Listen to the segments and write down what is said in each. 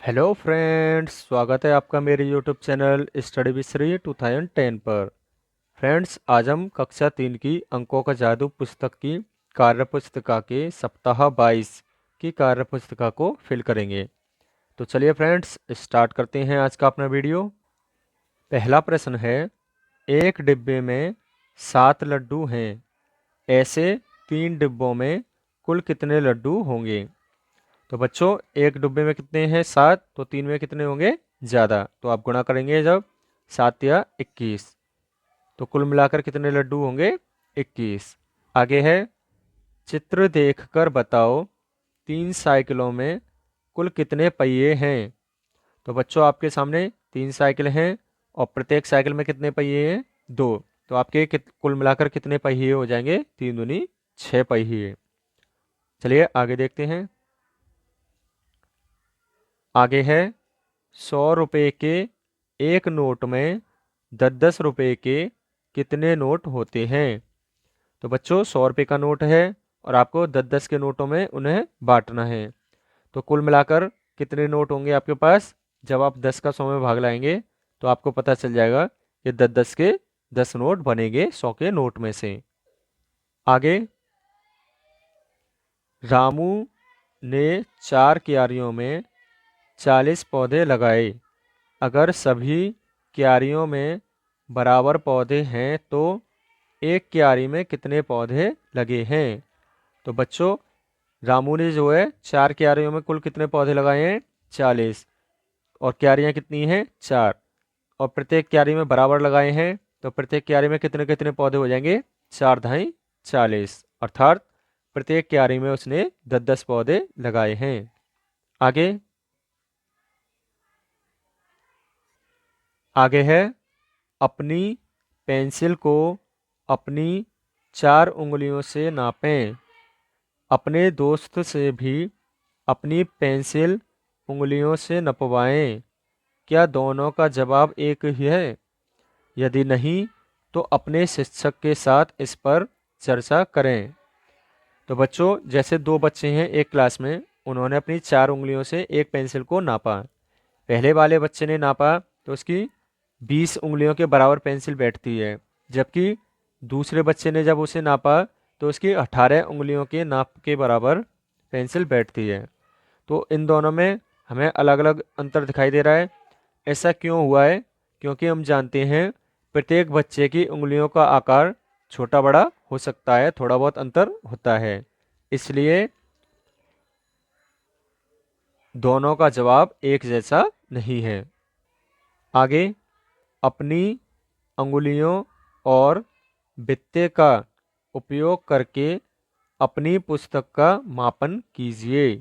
Hello friends, स्वागत है आपका मेरे YouTube channel study with Shri 2010 पर। फ्रेंड्स, आज हम कक्षा 3 की अंकों का जादू पुस्तक की कार्य पुस्तिका के सप्ताह 22 की कार्य पुस्तिका को फिल करेंगे। तो चलिए फ्रेंड्स, स्टार्ट करते हैं आज का अपना वीडियो। पहला प्रश्न है, एक डिब्बे में 7 लड्डू हैं, ऐसे 3 डिब्बों में कुल कितने लड्डू होंगे? तो बच्चों, एक डिब्बे में कितने हैं? 7, तो 3 में कितने होंगे? ज़्यादा। तो आप गुणा करेंगे जब 7 या 21, तो कुल मिलाकर कितने लड्डू होंगे? 21। आगे है, चित्र देखकर बताओ 3 साइकिलों में कुल कितने पहिए हैं? तो बच्चों, आपके सामने 3 साइकिल हैं और प्रत्येक साइकिल में कितने पहिए हैं? 2। तो आपके कुल मिलाकर कितने पहिए हो जाएंगे? 3 दूनी 6 पहिए। चलिए आगे देखते हैं। आगे है, 100 रुपये के एक नोट में 10-10 रुपये के कितने नोट होते हैं? तो बच्चों, 100 रुपये का नोट है और आपको 10-10 के नोटों में उन्हें बांटना है। तो कुल मिलाकर कितने नोट होंगे आपके पास? जब आप 10 का 100 में भाग लाएंगे तो आपको पता चल जाएगा कि 10-10 के 10 नोट बनेंगे 100 के नोट में से। आगे, रामू ने 4 क्यारियों में 40 पौधे लगाए। अगर सभी क्यारियों में बराबर पौधे हैं तो एक क्यारी में कितने पौधे लगे हैं? तो बच्चों, रामू ने जो है 4 क्यारियों में कुल कितने पौधे लगाए हैं? 40। और क्यारियां कितनी हैं? 4। और प्रत्येक क्यारी में बराबर लगाए हैं, तो प्रत्येक क्यारी में कितने कितने पौधे हो जाएंगे? 4 × 40, अर्थात प्रत्येक क्यारी में उसने 10-10 पौधे लगाए हैं। आगे आगे है, अपनी पेंसिल को अपनी 4 उंगलियों से नापें। अपने दोस्त से भी अपनी पेंसिल उंगलियों से नपवाएं। क्या दोनों का जवाब एक ही है? यदि नहीं तो अपने शिक्षक के साथ इस पर चर्चा करें। तो बच्चों, जैसे 2 बच्चे हैं एक क्लास में, उन्होंने अपनी 4 उंगलियों से एक पेंसिल को नापा। पहले वाले बच्चे ने नापा तो उसकी 20 उंगलियों के बराबर पेंसिल बैठती है, जबकि दूसरे बच्चे ने जब उसे नापा तो उसकी 18 उंगलियों के नाप के बराबर पेंसिल बैठती है। तो इन दोनों में हमें अलग अलग अंतर दिखाई दे रहा है। ऐसा क्यों हुआ है? क्योंकि हम जानते हैं प्रत्येक बच्चे की उंगलियों का आकार छोटा बड़ा हो सकता है, थोड़ा बहुत अंतर होता है, इसलिए दोनों का जवाब एक जैसा नहीं है। आगे, अपनी अंगुलियों और बित्ते का उपयोग करके अपनी पुस्तक का मापन कीजिए।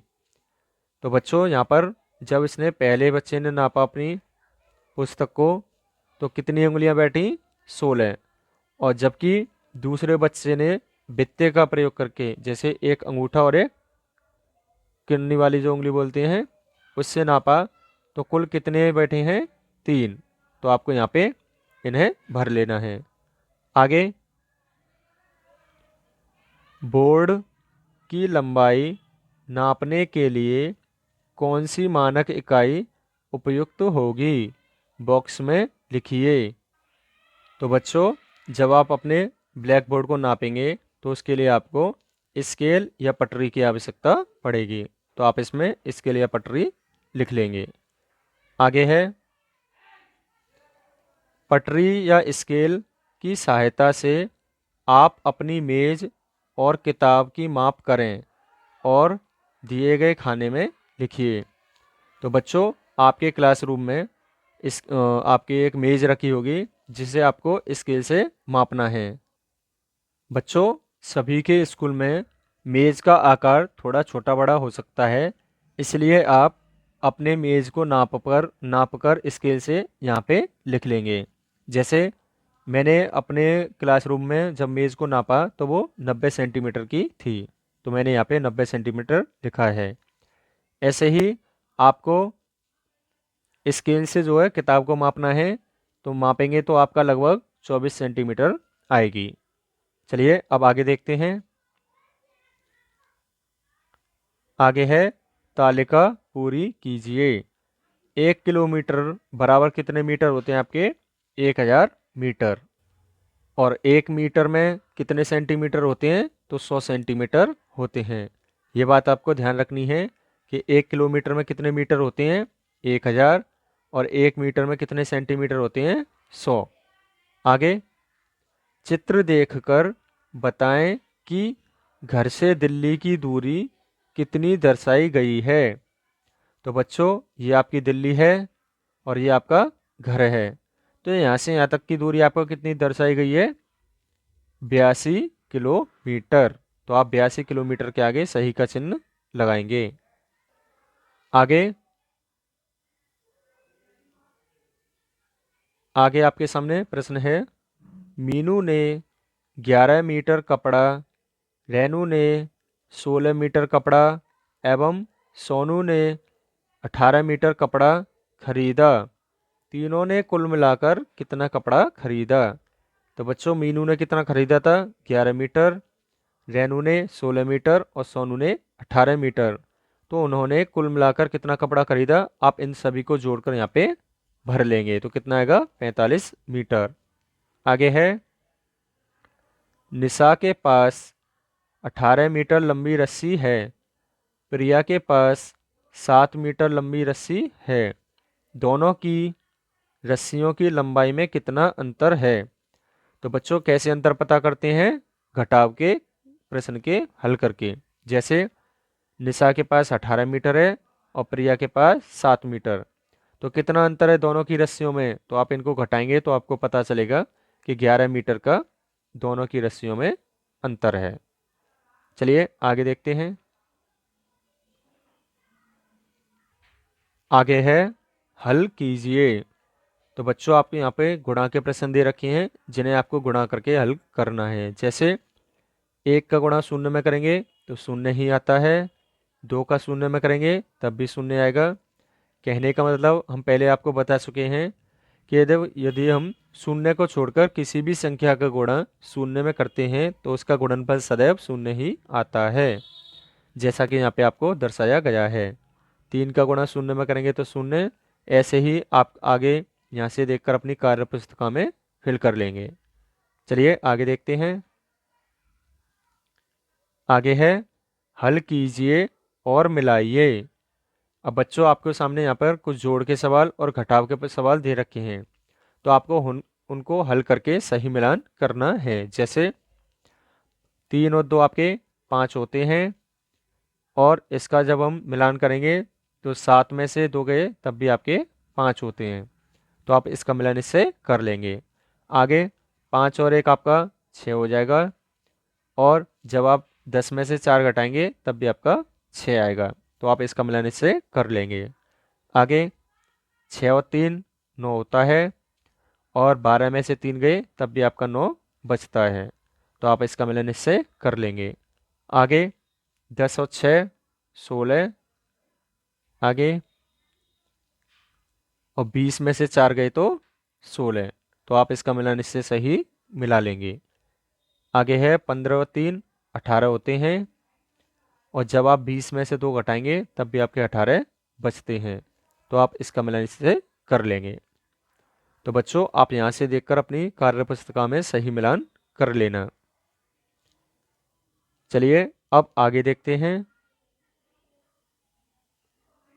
तो बच्चों, यहाँ पर जब इसने पहले बच्चे ने नापा अपनी पुस्तक को, तो कितनी उंगलियां बैठी? 16। और जबकि दूसरे बच्चे ने बित्ते का प्रयोग करके, जैसे एक अंगूठा और एक किन्नी वाली जो उंगली बोलते हैं, उससे नापा, तो कुल कितने बैठे हैं? 3। तो आपको यहाँ पे इन्हें भर लेना है। आगे, बोर्ड की लंबाई नापने के लिए कौन सी मानक इकाई उपयुक्त होगी? बॉक्स में लिखिए। तो बच्चों, जब आप अपने ब्लैक बोर्ड को नापेंगे तो उसके लिए आपको स्केल या पटरी की आवश्यकता पड़ेगी। तो आप इसमें स्केल या पटरी लिख लेंगे। आगे है, पटरी या स्केल की सहायता से आप अपनी मेज और किताब की माप करें और दिए गए खाने में लिखिए। तो बच्चों, आपके क्लासरूम में आपकी एक मेज रखी होगी जिसे आपको स्केल से मापना है। बच्चों, सभी के स्कूल में मेज का आकार थोड़ा छोटा बड़ा हो सकता है, इसलिए आप अपने मेज को नाप कर स्केल से यहाँ पे लिख लेंगे। जैसे मैंने अपने क्लासरूम में जब मेज़ को नापा तो वो 90 सेंटीमीटर की थी, तो मैंने यहाँ पे 90 सेंटीमीटर लिखा है। ऐसे ही आपको स्केल से जो है किताब को मापना है, तो मापेंगे तो आपका लगभग 24 सेंटीमीटर आएगी। चलिए अब आगे देखते हैं। आगे है, तालिका पूरी कीजिए। 1 किलोमीटर बराबर कितने मीटर होते हैं आपके? 1000 मीटर। और 1 मीटर में कितने सेंटीमीटर होते हैं? तो 100 सेंटीमीटर होते हैं। ये बात आपको ध्यान रखनी है कि 1 किलोमीटर में कितने मीटर होते हैं? 1000। और 1 मीटर में कितने सेंटीमीटर होते हैं? 100। आगे, चित्र देखकर बताएं कि घर से दिल्ली की दूरी कितनी दर्शाई गई है। तो बच्चों, ये आपकी दिल्ली है और ये आपका घर है। तो यहाँ से यहाँ तक की दूरी आपको कितनी दर्शाई गई है? 82 किलोमीटर। तो आप 82 किलोमीटर के आगे सही का चिन्ह लगाएंगे। आगे आगे आपके सामने प्रश्न है, मीनू ने 11 मीटर कपड़ा, रेनू ने 16 मीटर कपड़ा एवं सोनू ने 18 मीटर कपड़ा खरीदा। तीनों ने कुल मिलाकर कितना कपड़ा खरीदा? तो बच्चों, मीनू ने कितना खरीदा था? 11 मीटर, रेनू ने 16 मीटर और सोनू ने 18 मीटर। तो उन्होंने कुल मिलाकर कितना कपड़ा खरीदा? आप इन सभी को जोड़कर यहाँ पे भर लेंगे तो कितना आएगा? 45 मीटर। आगे है, निशा के पास 18 मीटर लंबी रस्सी है, प्रिया के पास 7 मीटर लंबी रस्सी है। दोनों की रस्सियों की लंबाई में कितना अंतर है? तो बच्चों, कैसे अंतर पता करते हैं? घटाव के प्रश्न के हल करके। जैसे निशा के पास 18 मीटर है और प्रिया के पास 7 मीटर। तो कितना अंतर है दोनों की रस्सियों में? तो आप इनको घटाएंगे तो आपको पता चलेगा कि 11 मीटर का दोनों की रस्सियों में अंतर है। चलिए आगे देखते हैं। आगे है, हल कीजिए। तो बच्चों, आपको यहाँ पे गुणा के प्रश्न दे रखे हैं जिन्हें आपको गुणा करके हल करना है। जैसे 1 का गुणा 0 में करेंगे तो 0 ही आता है। 2 का 0 में करेंगे तब भी 0 आएगा। कहने का मतलब हम पहले आपको बता चुके हैं कि यदि हम 0 को छोड़कर किसी भी संख्या का गुणा 0 में करते हैं तो उसका गुणनफल सदैव 0 ही आता है, जैसा कि यहाँ पे आपको दर्शाया गया है। 3 का गुणा 0 में करेंगे तो 0। ऐसे ही आप आगे यहाँ से देखकर अपनी कार्य पुस्तिका में फिल कर लेंगे। चलिए आगे देखते हैं। आगे है, हल कीजिए और मिलाइए। अब बच्चों, आपके सामने यहाँ पर कुछ जोड़ के सवाल और घटाव के सवाल दे रखे हैं, तो आपको उनको हल करके सही मिलान करना है। जैसे 3 और 2 आपके 5 होते हैं और इसका जब हम मिलान करेंगे तो 7 में से 2 गए तब भी आपके 5 होते हैं, तो आप इसका मिलान इससे कर लेंगे। आगे 5 और 1 आपका 6 हो जाएगा और जब आप 10 में से 4 घटाएंगे तब भी आपका 6 आएगा, तो आप इसका मिलान इससे कर लेंगे। आगे 6 और 3 9 होता है और 12 में से 3 गए तब भी आपका 9 बचता है, तो आप इसका मिलान इससे कर लेंगे। आगे 10 और 6 16। आगे और 20 में से 4 गए तो 16, तो आप इसका मिलान इससे सही मिला लेंगे। आगे है 15 और 3 18 होते हैं और जब आप 20 में से 2 घटाएंगे तब भी आपके 18 बचते हैं, तो आप इसका मिलान इससे कर लेंगे। तो बच्चों, आप यहाँ से देखकर अपनी कार्य पुस्तिका में सही मिलान कर लेना। चलिए अब आगे देखते हैं।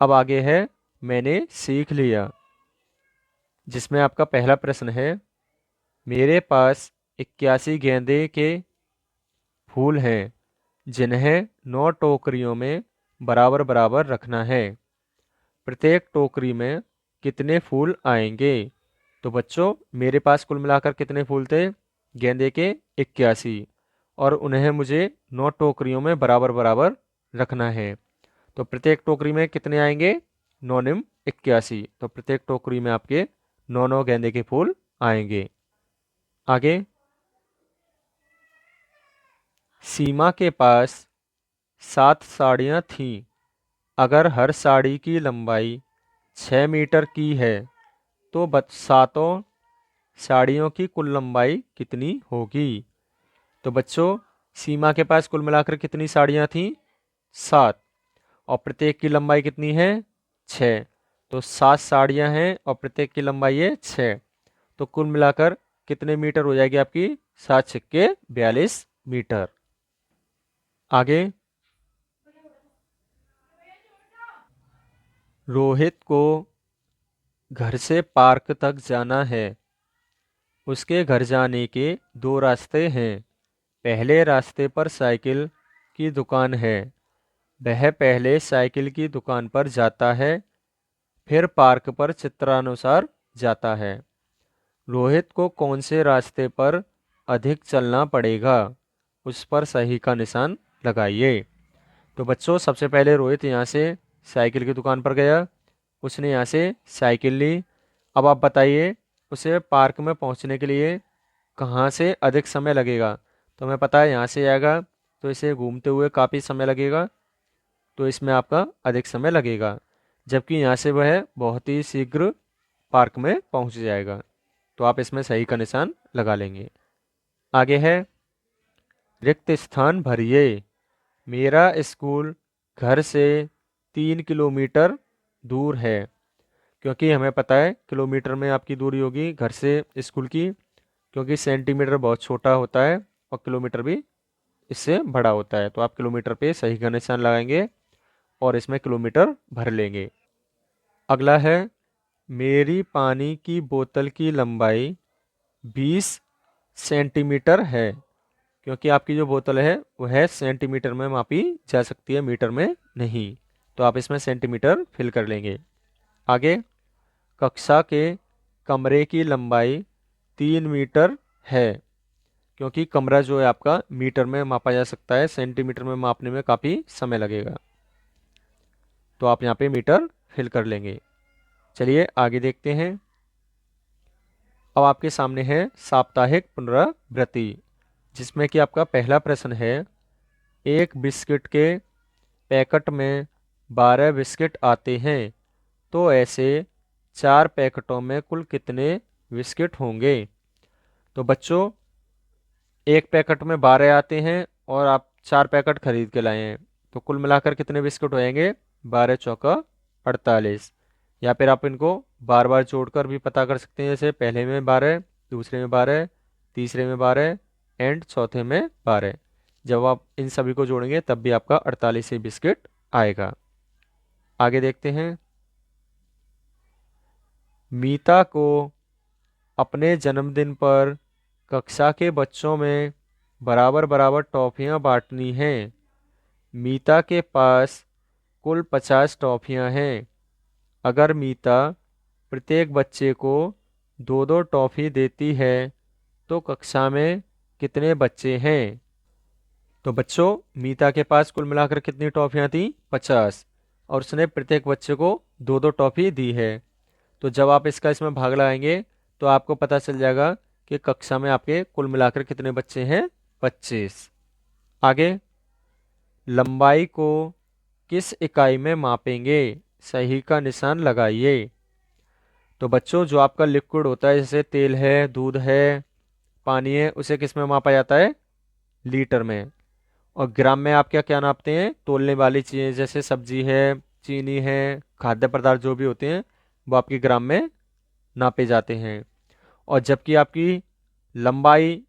अब आगे है, मैंने सीख लिया, जिसमें आपका पहला प्रश्न है, मेरे पास 81 गेंदे के फूल हैं जिन्हें 9 टोकरियों में बराबर बराबर रखना है। प्रत्येक टोकरी में कितने फूल आएंगे? तो बच्चों, मेरे पास कुल मिलाकर कितने फूल थे? गेंदे के 81, और उन्हें मुझे 9 टोकरियों में बराबर बराबर रखना है। तो प्रत्येक टोकरी में कितने आएंगे? 9 निम 81, तो प्रत्येक टोकरी में आपके 9 गेंदे के फूल आएंगे। आगे, सीमा के पास 7 साड़ियाँ थीं। अगर हर साड़ी की लंबाई 6 मीटर की है तो सातों साड़ियों की कुल लंबाई कितनी होगी? तो बच्चों, सीमा के पास कुल मिलाकर कितनी साड़ियाँ थीं? 7, और प्रत्येक की लंबाई कितनी है? 6। तो 7 साड़ियाँ हैं और प्रत्येक की लंबाई है 6। तो कुल मिलाकर कितने मीटर हो जाएगी आपकी? 7 छक्के 42 मीटर। आगे, रोहित को घर से पार्क तक जाना है। उसके घर जाने के 2 रास्ते हैं। पहले रास्ते पर साइकिल की दुकान है। वह पहले साइकिल की दुकान पर जाता है, फिर पार्क पर चित्रानुसार जाता है। रोहित को कौन से रास्ते पर अधिक चलना पड़ेगा? उस पर सही का निशान लगाइए। तो बच्चों, सबसे पहले रोहित यहाँ से साइकिल की दुकान पर गया। उसने यहाँ से साइकिल ली। अब आप बताइए, उसे पार्क में पहुँचने के लिए कहाँ से अधिक समय लगेगा? तो हमें पता है यहाँ से आएगा तो इसे घूमते हुए काफ़ी समय लगेगा, तो इसमें आपका अधिक समय लगेगा। जबकि यहाँ से वह बहुत ही शीघ्र पार्क में पहुँच जाएगा, तो आप इसमें सही का निशान लगा लेंगे। आगे है, रिक्त स्थान भरिए। मेरा स्कूल घर से 3 किलोमीटर दूर है। क्योंकि हमें पता है किलोमीटर में आपकी दूरी होगी घर से स्कूल की, क्योंकि सेंटीमीटर बहुत छोटा होता है और किलोमीटर भी इससे बड़ा होता है। तो आप किलोमीटर पे सही का निशान लगाएंगे और इसमें किलोमीटर भर लेंगे। अगला है, मेरी पानी की बोतल की लंबाई 20 सेंटीमीटर है। क्योंकि आपकी जो बोतल है वह सेंटीमीटर में मापी जा सकती है, मीटर में नहीं। तो आप इसमें सेंटीमीटर फिल कर लेंगे। आगे, कक्षा के कमरे की लंबाई 3 मीटर है। क्योंकि कमरा जो है आपका मीटर में मापा जा सकता है, सेंटीमीटर में मापने में काफ़ी समय लगेगा। तो आप यहाँ पे मीटर फिल कर लेंगे। चलिए आगे देखते हैं। अब आपके सामने है साप्ताहिक पुनरावृत्ति, जिसमें कि आपका पहला प्रश्न है, एक बिस्किट के पैकेट में 12 बिस्किट आते हैं, तो ऐसे 4 पैकेटों में कुल कितने बिस्किट होंगे? तो बच्चों, एक पैकेट में 12 आते हैं और आप 4 पैकेट खरीद के लाए हैं, तो कुल मिलाकर कितने बिस्किट हो जाएंगे? 12 चौका 48। या फिर आप इनको बार बार जोड़कर भी पता कर सकते हैं, जैसे पहले में 12, दूसरे में 12, तीसरे में 12 एंड चौथे में 12। जब आप इन सभी को जोड़ेंगे तब भी आपका 48 ही बिस्किट आएगा। आगे देखते हैं। मीता को अपने जन्मदिन पर कक्षा के बच्चों में बराबर बराबर टॉफियाँ बांटनी हैं। मीता के पास कुल 50 टॉफियाँ हैं। अगर मीता प्रत्येक बच्चे को 2-2 टॉफी देती है तो कक्षा में कितने बच्चे हैं? तो बच्चों, मीता के पास कुल मिलाकर कितनी टॉफियाँ थी? 50, और उसने प्रत्येक बच्चे को 2-2 टॉफी दी है। तो जब आप इसका इसमें भाग लगाएंगे तो आपको पता चल जाएगा कि कक्षा में आपके कुल मिलाकर कितने बच्चे हैं? 25। आगे, लंबाई को किस इकाई में मापेंगे? सही का निशान लगाइए। तो बच्चों, जो आपका लिक्विड होता है, जैसे तेल है, दूध है, पानी है, उसे किस में मापा जाता है? लीटर में। और ग्राम में आप क्या क्या नापते हैं? तोलने वाली चीज़ें, जैसे सब्जी है, चीनी है, खाद्य पदार्थ जो भी होते हैं वो आपके ग्राम में नापे जाते हैं। और जबकि आपकी लंबाई,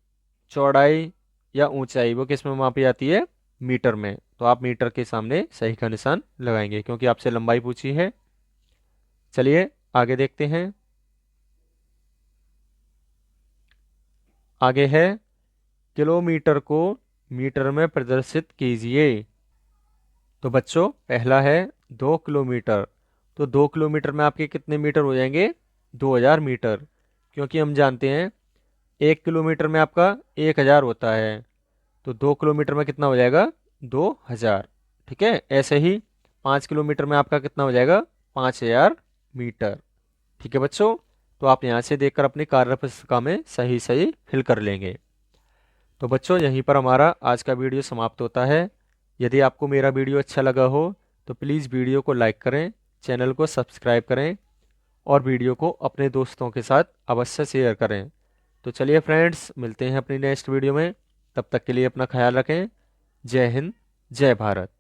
चौड़ाई या ऊंचाई वो किस में मापी जाती है? मीटर में। तो आप मीटर के सामने सही का निशान लगाएंगे, क्योंकि आपसे लंबाई पूछी है। चलिए आगे देखते हैं। आगे है, किलोमीटर को मीटर में प्रदर्शित कीजिए। तो बच्चों, पहला है 2 किलोमीटर। तो 2 किलोमीटर में आपके कितने मीटर हो जाएंगे? 2000 मीटर। क्योंकि हम जानते हैं 1 किलोमीटर में आपका 1000 होता है, तो 2 किलोमीटर में कितना हो जाएगा? 2000। ठीक है। ऐसे ही 5 किलोमीटर में आपका कितना हो जाएगा? 5000 मीटर। ठीक है बच्चों, तो आप यहाँ से देखकर अपनी कार्य पुस्तिका में सही सही फिल कर लेंगे। तो बच्चों, यहीं पर हमारा आज का वीडियो समाप्त होता है। यदि आपको मेरा वीडियो अच्छा लगा हो तो प्लीज़ वीडियो को लाइक करें, चैनल को सब्सक्राइब करें और वीडियो को अपने दोस्तों के साथ अवश्य शेयर करें। तो चलिए फ्रेंड्स, मिलते हैं अपनी नेक्स्ट वीडियो में। तब तक के लिए अपना ख्याल रखें। जय हिंद, जय भारत।